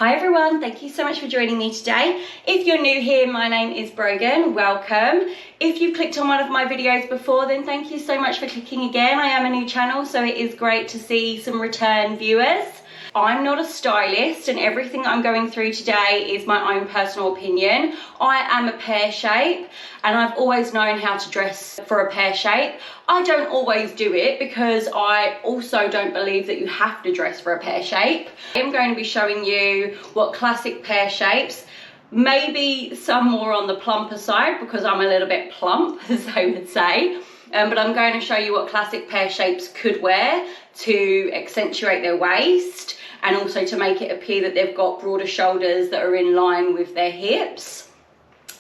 Hi everyone, thank you so much for joining me today. If you're new here, my name is Brogan, welcome. If you've clicked on one of my videos before, then thank you so much for clicking again. I am a new channel, so it is great to see some return viewers. I'm not a stylist and everything I'm going through today is my own personal opinion. I am a pear shape and I've always known how to dress for a pear shape. I don't always do it because I also don't believe that you have to dress for a pear shape. I'm going to be showing you what classic pear shapes, maybe some more on the plumper side because I'm a little bit plump, as they would say. But I'm going to show you what classic pear shapes could wear to accentuate their waist and also to make it appear that they've got broader shoulders that are in line with their hips,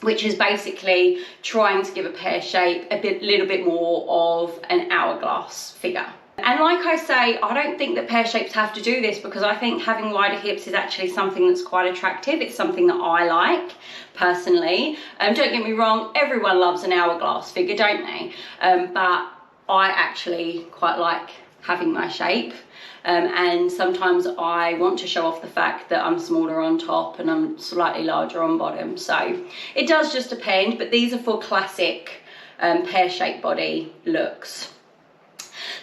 which is basically trying to give a pear shape a little bit more of an hourglass figure. And like I say, I don't think that pear shapes have to do this because I think having wider hips is actually something that's quite attractive. It's something that I like personally. Don't get me wrong, everyone loves an hourglass figure, don't they? But I actually quite like having my shape. And sometimes I want to show off the fact that I'm smaller on top and I'm slightly larger on bottom. So it does just depend, but these are for classic pear-shaped body looks.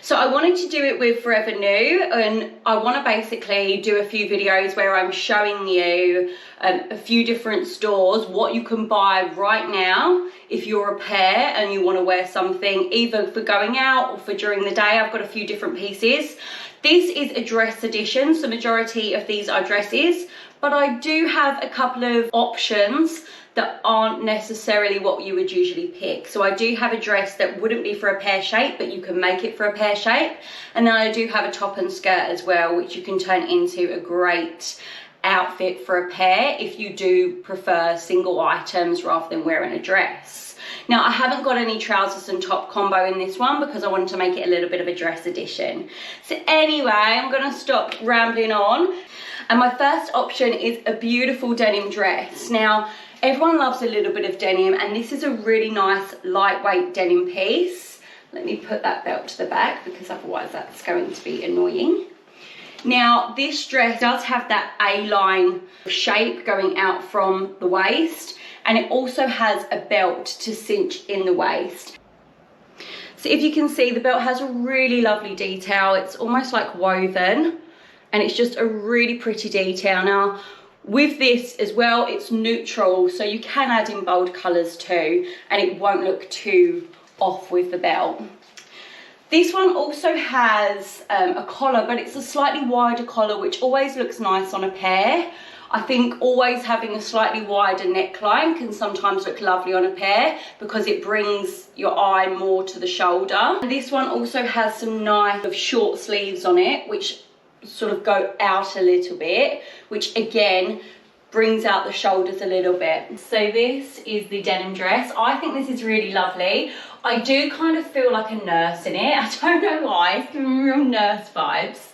So I wanted to do it with Forever New, and I want to basically do a few videos where I'm showing you a few different stores, what you can buy right now if you're a pear and you want to wear something either for going out or for during the day. I've got a few different pieces. This is a dress edition, so majority of these are dresses, but I do have a couple of options that aren't necessarily what you would usually pick. So I do have a dress that wouldn't be for a pear shape, but you can make it for a pear shape. And then I do have a top and skirt as well, which you can turn into a great outfit for a pear if you do prefer single items rather than wearing a dress. Now, I haven't got any trousers and top combo in this one because I wanted to make it a little bit of a dress edition. So anyway, I'm gonna stop rambling on. And my first option is a beautiful denim dress. Now, everyone loves a little bit of denim, and this is a really nice lightweight denim piece. Let me put that belt to the back because otherwise that's going to be annoying. Now, this dress does have that A-line shape going out from the waist, and it also has a belt to cinch in the waist. So if you can see, the belt has a really lovely detail. It's almost like woven, and it's just a really pretty detail. Now, with this as well, it's neutral, so you can add in bold colours too, and it won't look too off with the belt. This one also has a collar, but it's a slightly wider collar, which always looks nice on a pair. I think always having a slightly wider neckline can sometimes look lovely on a pair because it brings your eye more to the shoulder. And this one also has some nice short sleeves on it, which sort of go out a little bit, which again brings out the shoulders a little bit. So this is the denim dress. I think this is really lovely. I do kind of feel like a nurse in it. I don't know why, it's giving me real nurse vibes,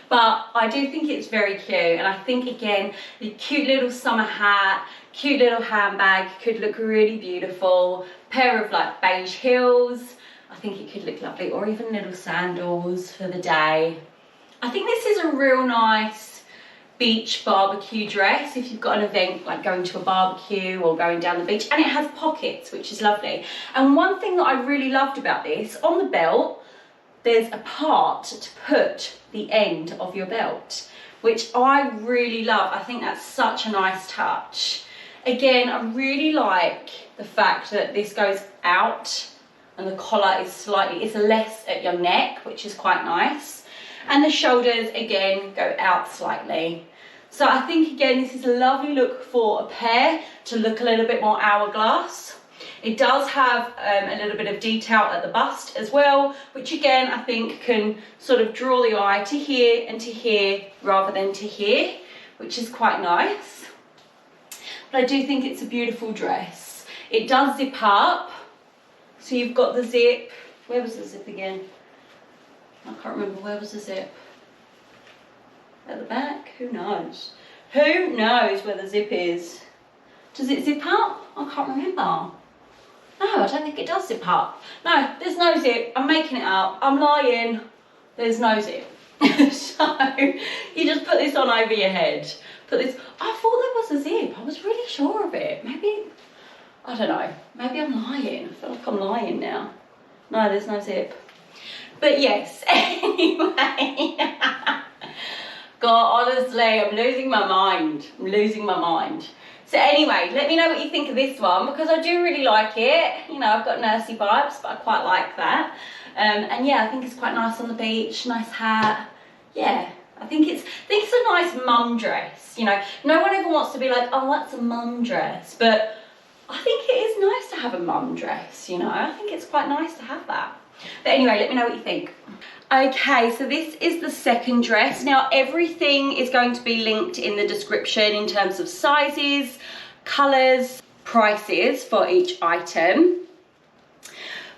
but I do think it's very cute. And I think again, the cute little summer hat, cute little handbag could look really beautiful. Pair of like beige heels, I think it could look lovely, or even little sandals for the day. I think this is a real nice beach barbecue dress if you've got an event like going to a barbecue or going down the beach, and it has pockets, which is lovely. And one thing that I really loved about this, on the belt there's a part to put the end of your belt, which I really love. I think that's such a nice touch. Again, I really like the fact that this goes out and the collar is slightly, it's less at your neck, which is quite nice. And the shoulders, again, go out slightly. So I think, again, this is a lovely look for a pair to look a little bit more hourglass. It does have a little bit of detail at the bust as well, which, again, I think can sort of draw the eye to here and to here rather than to here, which is quite nice. But I do think it's a beautiful dress. It does zip up. So you've got the zip. Where was the zip again? I can't remember, where was the zip? At the back? Who knows? Who knows where the zip is? Does it zip up? I can't remember. No, I don't think it does zip up. No, there's no zip. I'm making it up. I'm lying. There's no zip. So you just put this on over your head. Got this, I thought there was a zip. I was really sure of it. Maybe, I don't know. Maybe I'm lying. I feel like I'm lying now. No, there's no zip. But yes, anyway. God, honestly, I'm losing my mind. I'm losing my mind. So anyway, let me know what you think of this one, because I do really like it. You know, I've got nursey vibes, but I quite like that. And yeah, I think it's quite nice on the beach, nice hat. Yeah, I think it's a nice mum dress. You know, no one ever wants to be like, oh, that's a mum dress, but I think it is nice to have a mum dress, you know. I think it's quite nice to have that. But anyway, let me know what you think. Okay, so this is the second dress. Now, everything is going to be linked in the description in terms of sizes, colours, prices for each item.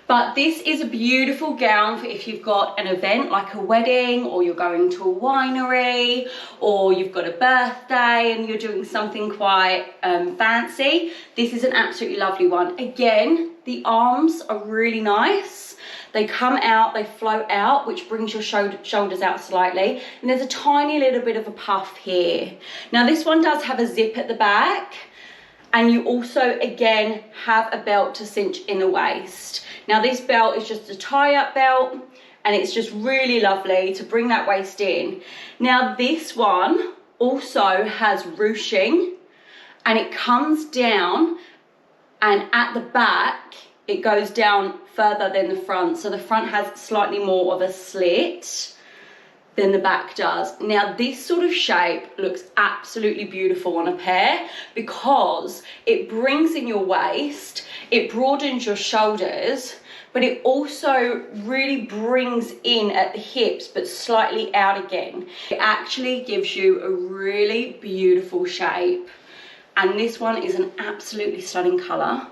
But this is a beautiful gown for if you've got an event like a wedding, or you're going to a winery, or you've got a birthday and you're doing something quite fancy. This is an absolutely lovely one. Again, the arms are really nice. They come out, they float out, which brings your shoulders out slightly. And there's a tiny little bit of a puff here. Now this one does have a zip at the back. And you also, again, have a belt to cinch in the waist. Now this belt is just a tie-up belt, and it's just really lovely to bring that waist in. Now this one also has ruching, and it comes down, and at the back, it goes down further than the front. So the front has slightly more of a slit than the back does. Now this sort of shape looks absolutely beautiful on a pair, because it brings in your waist, it broadens your shoulders, but it also really brings in at the hips, but slightly out again. It actually gives you a really beautiful shape. And this one is an absolutely stunning colour.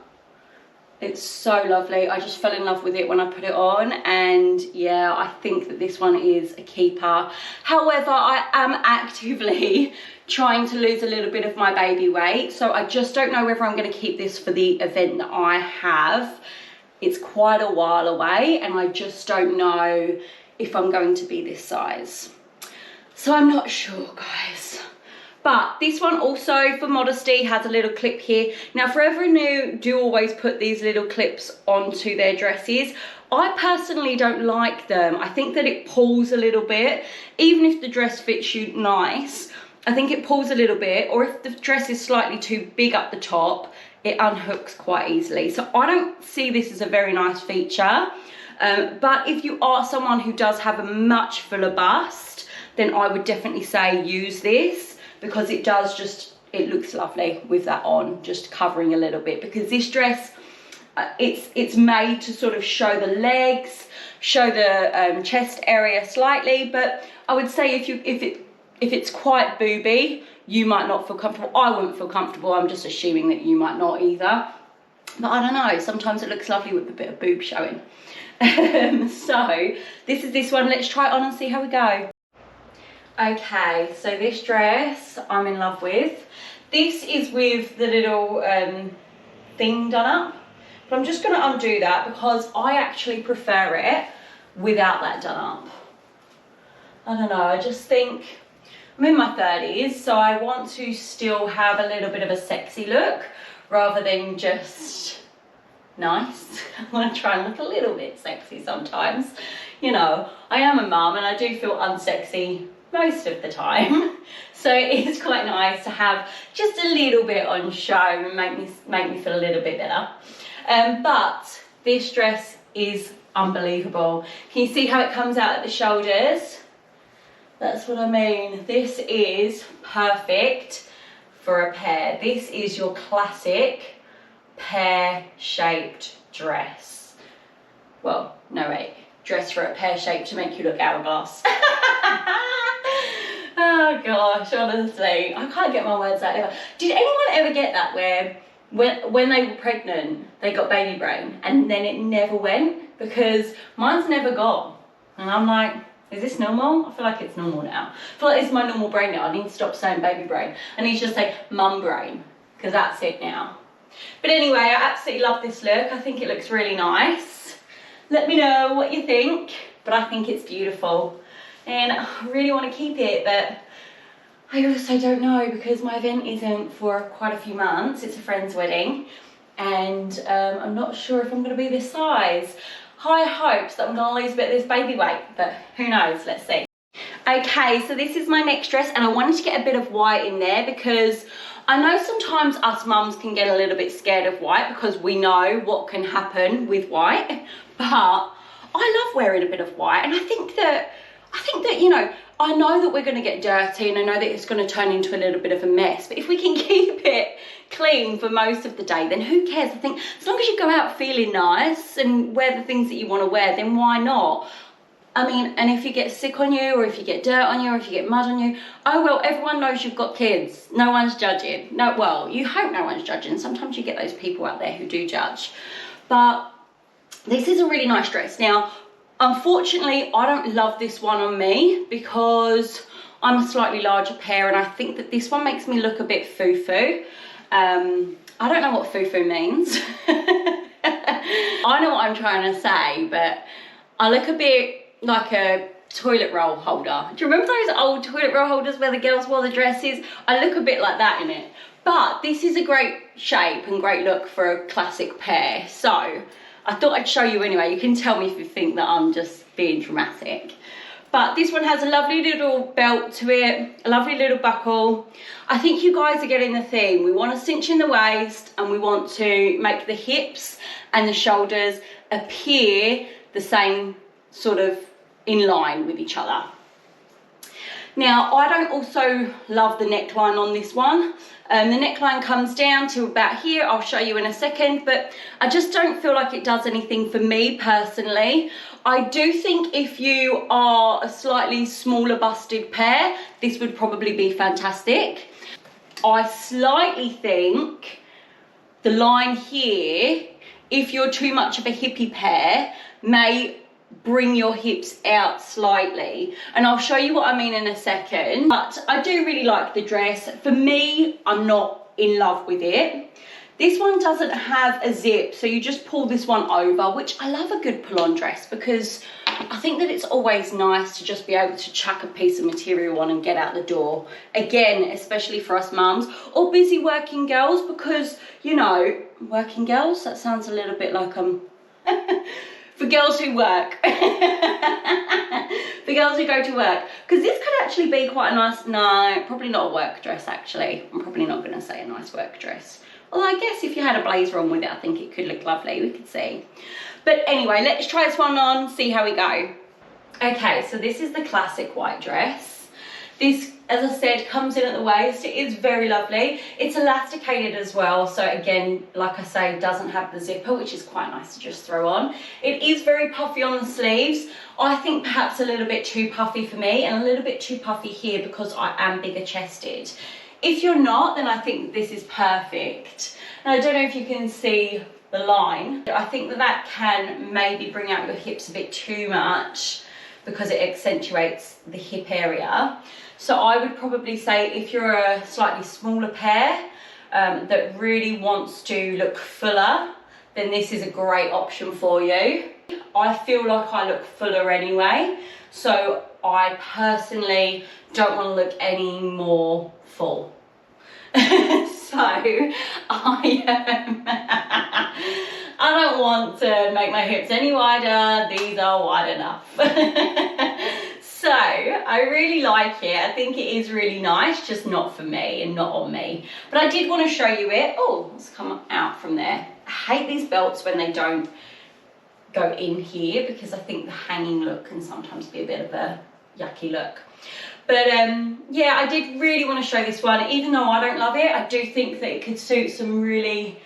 It's so lovely. I just fell in love with it when I put it on, and yeah, I think that this one is a keeper. However, I am actively trying to lose a little bit of my baby weight, so I just don't know whether I'm going to keep this for the event that I have. It's quite a while away, and I just don't know if I'm going to be this size. So I'm not sure, guys. But this one also, for modesty, has a little clip here. Now, Forever New do always put these little clips onto their dresses. I personally don't like them. I think that it pulls a little bit. Even if the dress fits you nice, I think it pulls a little bit. Or if the dress is slightly too big up the top, it unhooks quite easily. So I don't see this as a very nice feature. But if you are someone who does have a much fuller bust, then I would definitely say use this, because it does just, it looks lovely with that on, just covering a little bit. Because this dress, it's made to sort of show the legs, show the chest area slightly, but I would say if it's quite booby, you might not feel comfortable. I wouldn't feel comfortable. I'm just assuming that you might not either. But I don't know, sometimes it looks lovely with a bit of boob showing. So this is this one. Let's try it on and see how we go. Okay, so this dress I'm in love with. This is with the little thing done up, but I'm just going to undo that because I actually prefer it without that done up. I don't know, I just think I'm in my 30s, so I want to still have a little bit of a sexy look rather than just nice. I want to try and look a little bit sexy sometimes. You know, I am a mum and I do feel unsexy most of the time, so it is quite nice to have just a little bit on show and make me feel a little bit better. But this dress is unbelievable. Can you see how it comes out at the shoulders? That's what I mean. This is perfect for a pear. This is your classic pear-shaped dress. Well, no wait, dress for a pear shape to make you look hourglass. Oh gosh, honestly, I can't get my words out ever. Did anyone ever get that where when they were pregnant, they got baby brain and then it never went? Because mine's never gone. And I'm like, is this normal? I feel like it's normal now. I feel like it's my normal brain now. I need to stop saying baby brain. I need to just say mum brain, because that's it now. But anyway, I absolutely love this look. I think it looks really nice. Let me know what you think, but I think it's beautiful. And I really want to keep it, but I also don't know because my event isn't for quite a few months. It's a friend's wedding and I'm not sure if I'm going to be this size. High hopes that I'm going to lose a bit of this baby weight, but who knows, let's see. Okay, so this is my next dress and I wanted to get a bit of white in there because I know sometimes us mums can get a little bit scared of white because we know what can happen with white, but I love wearing a bit of white, and I think that you know, I know that we're going to get dirty and I know that it's going to turn into a little bit of a mess, but if we can keep it clean for most of the day, then who cares? I think as long as you go out feeling nice and wear the things that you want to wear, then why not? I mean, and if you get sick on you, or if you get dirt on you, or if you get mud on you, oh well, everyone knows you've got kids. No one's judging. No, well, you hope no one's judging. Sometimes you get those people out there who do judge. But this is a really nice dress. Now, unfortunately, I don't love this one on me because I'm a slightly larger pair, and I think that this one makes me look a bit foo-foo. I don't know what foo-foo means. I know what I'm trying to say, but I look a bit like a toilet roll holder. Do you remember those old toilet roll holders where the girls wore the dresses? I look a bit like that in it. But this is a great shape and great look for a classic pair. So I thought I'd show you anyway. You can tell me if you think that I'm just being dramatic. But this one has a lovely little belt to it, a lovely little buckle. I think you guys are getting the theme. We want to cinch in the waist and we want to make the hips and the shoulders appear the same sort of in line with each other. Now, I don't also love the neckline on this one. The neckline comes down to about here. I'll show you in a second, but I just don't feel like it does anything for me personally. I do think if you are a slightly smaller busted pair, this would probably be fantastic. I slightly think the line here, if you're too much of a hippie pair, may bring your hips out slightly, and I'll show you what I mean in a second. But I do really like the dress. For me, I'm not in love with it. This one doesn't have a zip, so you just pull this one over, which I love a good pull-on dress because I think that it's always nice to just be able to chuck a piece of material on and get out the door. Again, especially for us mums or busy working girls, because, you know, working girls, that sounds a little bit like for girls who work, for girls who go to work, because this could actually be quite a nice, no, probably not a work dress actually. I'm probably not going to say a nice work dress. Although I guess if you had a blazer on with it, I think it could look lovely, we could see. But anyway, let's try this one on, see how we go. Okay, so this is the classic white dress. This, as I said, comes in at the waist. It is very lovely. It's elasticated as well, so again, like I say, doesn't have the zipper, which is quite nice to just throw on. It is very puffy on the sleeves. I think perhaps a little bit too puffy for me, and a little bit too puffy here because I am bigger chested. If you're not, then I think this is perfect. And I don't know if you can see the line. I think that that can maybe bring out your hips a bit too much because it accentuates the hip area. So I would probably say if you're a slightly smaller pair that really wants to look fuller, then this is a great option for you. I feel like I look fuller anyway, so I personally don't want to look any more full. So I don't want to make my hips any wider. These are wide enough. So I really like it. I think it is really nice, just not for me and not on me. But I did want to show you it. Oh, it's come out from there. I hate these belts when they don't go in here because I think the hanging look can sometimes be a bit of a yucky look. But yeah, I did really want to show this one. Even though I don't love it, I do think that it could suit some really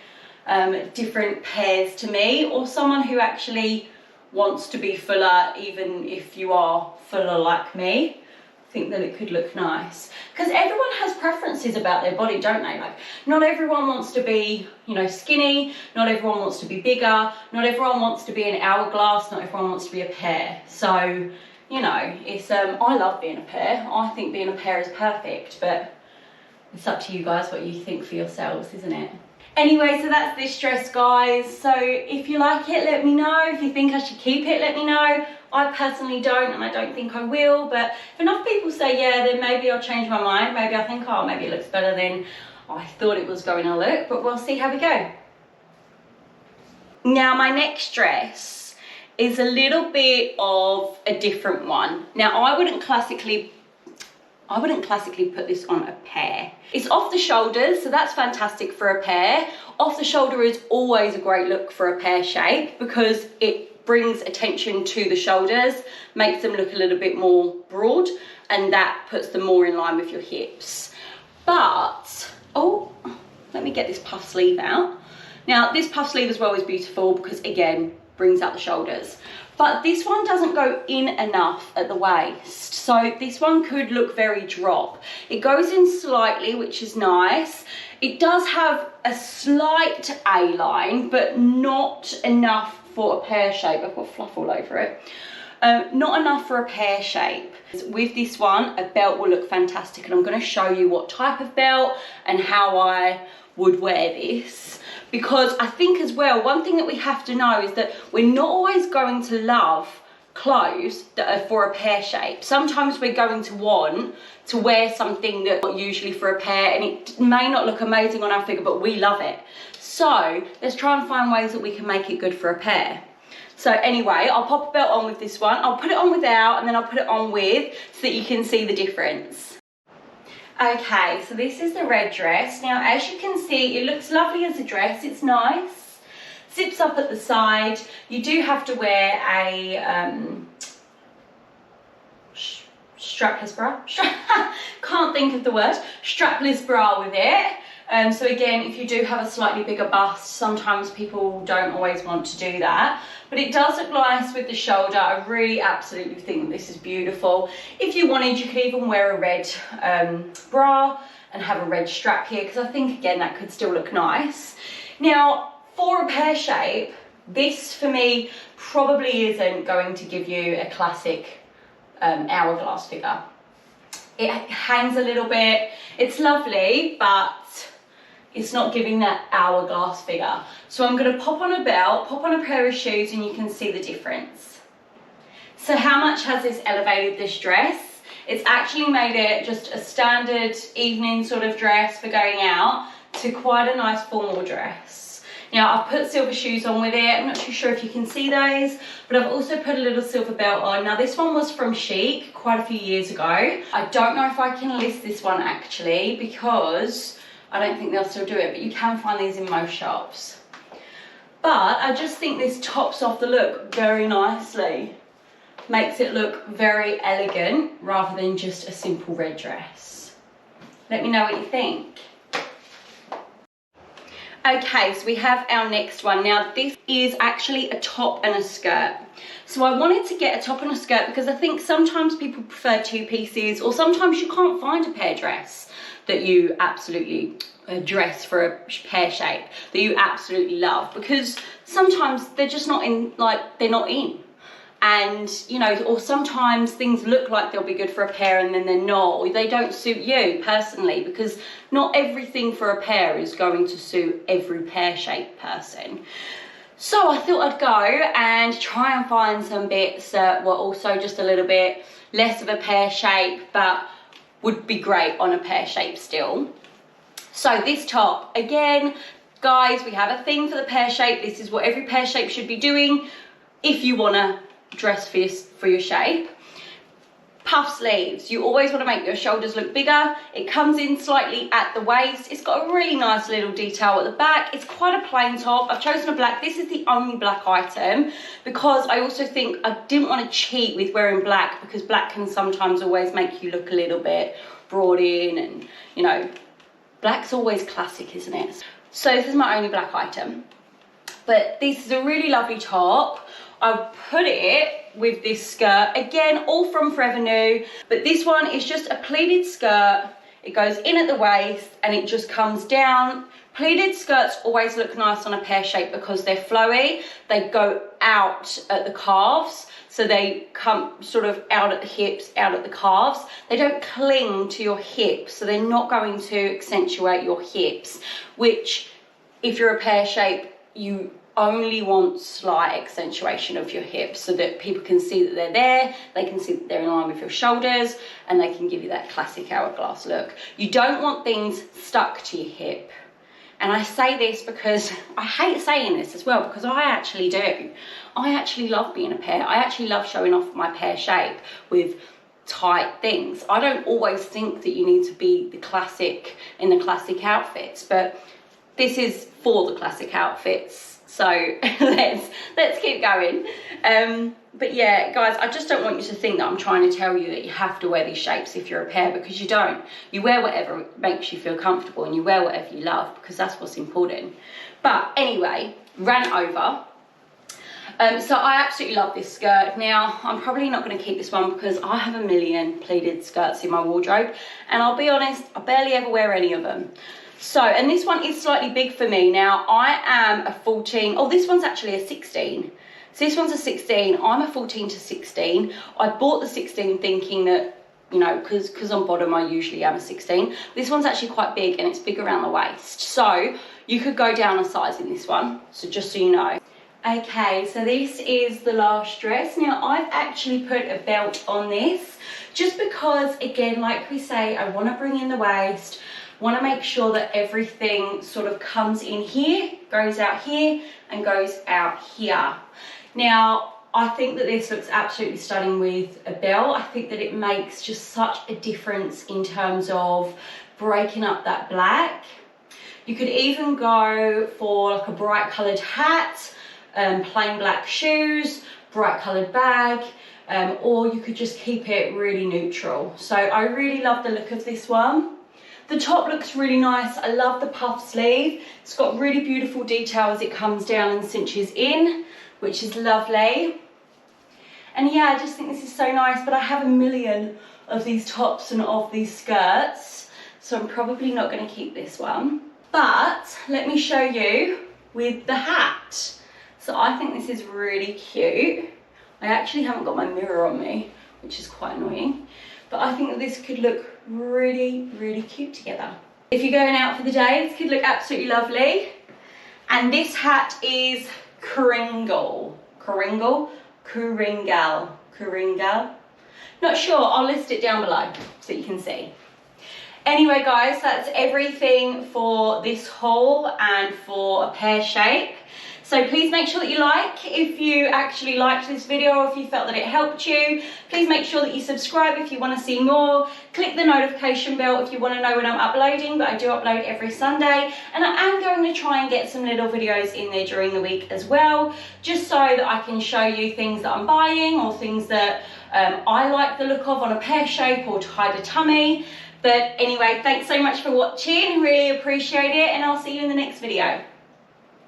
different pairs to me, or someone who actually wants to be fuller, even if you are fuller like me. I think that it could look nice. Because everyone has preferences about their body, don't they? Like, not everyone wants to be, you know, skinny. Not everyone wants to be bigger. Not everyone wants to be an hourglass. Not everyone wants to be a pear. So, you know, it's I love being a pear. I think being a pear is perfect, but it's up to you guys what you think for yourselves, isn't it? Anyway, so that's this dress, guys. So if you like it, let me know. If you think I should keep it, let me know. I personally don't, and I don't think I will, but if enough people say yeah, then maybe I'll change my mind. Maybe I think, oh, maybe it looks better than I thought it was going to look, but we'll see how we go. Now, my next dress is a little bit of a different one. Now, I wouldn't classically put this on a pear. It's off the shoulders, so that's fantastic for a pear. Off the shoulder is always a great look for a pear shape because it brings attention to the shoulders, makes them look a little bit more broad, and that puts them more in line with your hips. But, oh, let me get this puff sleeve out. Now, this puff sleeve as well is beautiful because, again, brings out the shoulders. But this one doesn't go in enough at the waist. So this one could look very drop. It goes in slightly, which is nice. It does have a slight A-line, but not enough for a pear shape. I've got fluff all over it. Not enough for a pear shape. With this one, a belt will look fantastic, and I'm going to show you what type of belt and how I would wear this. Because I think as well, one thing that we have to know is that we're not always going to love clothes that are for a pear shape. Sometimes we're going to want to wear something that's not usually for a pear, and it may not look amazing on our figure, but we love it. So let's try and find ways that we can make it good for a pear. So anyway, I'll pop a belt on with this one. I'll put it on without, and then I'll put it on with, so that you can see the difference. Okay, so this is the red dress. Now, as you can see, it looks lovely as a dress. It's nice. Zips up at the side. You do have to wear a strapless bra. Can't think of the word. Strapless bra with it. So again, if you do have a slightly bigger bust, sometimes people don't always want to do that. But it does look nice with the shoulder. I really absolutely think this is beautiful. If you wanted, you could even wear a red bra and have a red strap here, because I think, again, that could still look nice. Now, for a pear shape, this, for me, probably isn't going to give you a classic hourglass figure. It hangs a little bit. It's lovely, but it's not giving that hourglass figure. So I'm going to pop on a belt, pop on a pair of shoes, and you can see the difference. So how much has this elevated this dress? It's actually made it just a standard evening sort of dress for going out to quite a nice formal dress. Now, I've put silver shoes on with it. I'm not too sure if you can see those, but I've also put a little silver belt on. Now, this one was from Chic quite a few years ago. I don't know if I can list this one actually, because I don't think they'll still do it, but you can find these in most shops. But I just think this tops off the look very nicely. Makes it look very elegant rather than just a simple red dress. Let me know what you think. Okay, so we have our next one. Now, this is actually a top and a skirt. So I wanted to get a top and a skirt because I think sometimes people prefer two pieces, or sometimes you can't find a pear dress that you absolutely dress for a pear shape that you absolutely love, because sometimes they're just not in, like, they're not in. And, you know, or sometimes things look like they'll be good for a pear and then they're not, or they don't suit you personally, because not everything for a pear is going to suit every pear shaped person. So I thought I'd go and try and find some bits that were also just a little bit less of a pear shape, but would be great on a pear shape still. So this top, again, guys, we have a thing for the pear shape. This is what every pear shape should be doing if you want to dress for your shape. Puff sleeves, you always want to make your shoulders look bigger. It comes in slightly at the waist. It's got a really nice little detail at the back. It's quite a plain top. I've chosen a black. This is the only black item because I also think I didn't want to cheat with wearing black, because black can sometimes always make you look a little bit broad in, and you know, black's always classic, isn't it? So this is my only black item. But this is a really lovely top. I put it with this skirt, again, all from Forever New, but this one is just a pleated skirt. It goes in at the waist and it just comes down. Pleated skirts always look nice on a pear shape because they're flowy. They go out at the calves, so they come sort of out at the hips, out at the calves. They don't cling to your hips, so they're not going to accentuate your hips, which if you're a pear shape, you only want slight accentuation of your hips so that people can see that they're there, they can see that they're in line with your shoulders, and they can give you that classic hourglass look. You don't want things stuck to your hip. And I say this because I hate saying this as well, because I actually do. I actually love being a pear. I actually love showing off my pear shape with tight things. I don't always think that you need to be the classic in the classic outfits, but this is for the classic outfits. So let's keep going. But yeah, guys, I just don't want you to think that I'm trying to tell you that you have to wear these shapes if you're a pear, because you don't. You wear whatever makes you feel comfortable, and you wear whatever you love, because that's what's important. But anyway, ran over. So I absolutely love this skirt. Now, I'm probably not going to keep this one because I have a million pleated skirts in my wardrobe, and I'll be honest, I barely ever wear any of them. So, and this one is slightly big for me. Now, I am a 14, oh, this one's actually a 16. So this one's a 16, I'm a 14 to 16. I bought the 16 thinking that, you know, because on bottom I usually am a 16. This one's actually quite big, and it's big around the waist. So you could go down a size in this one, so just so you know. Okay, so this is the last dress. Now, I've actually put a belt on this just because, again, like we say, I want to bring in the waist, want to make sure that everything sort of comes in here, goes out here, and goes out here. Now, I think that this looks absolutely stunning with a belt. I think that it makes just such a difference in terms of breaking up that black. You could even go for like a bright coloured hat, plain black shoes, bright coloured bag, or you could just keep it really neutral. So I really love the look of this one. The top looks really nice. I love the puff sleeve. It's got really beautiful detail as it comes down and cinches in, which is lovely. And yeah, I just think this is so nice, but I have a million of these tops and of these skirts, so I'm probably not going to keep this one. But let me show you with the hat. So I think this is really cute. I actually haven't got my mirror on me, which is quite annoying, but I think that this could look really, really cute together. If you're going out for the day, this could look absolutely lovely. And this hat is Kooringal. Not sure, I'll list it down below so you can see. Anyway guys, that's everything for this haul and for a pear shape. So please make sure that you like if you actually liked this video, or if you felt that it helped you. Please make sure that you subscribe if you want to see more. Click the notification bell if you want to know when I'm uploading, but I do upload every Sunday. And I am going to try and get some little videos in there during the week as well, just so that I can show you things that I'm buying, or things that I like the look of on a pear shape, or to hide a tummy. But anyway, thanks so much for watching, really appreciate it, and I'll see you in the next video.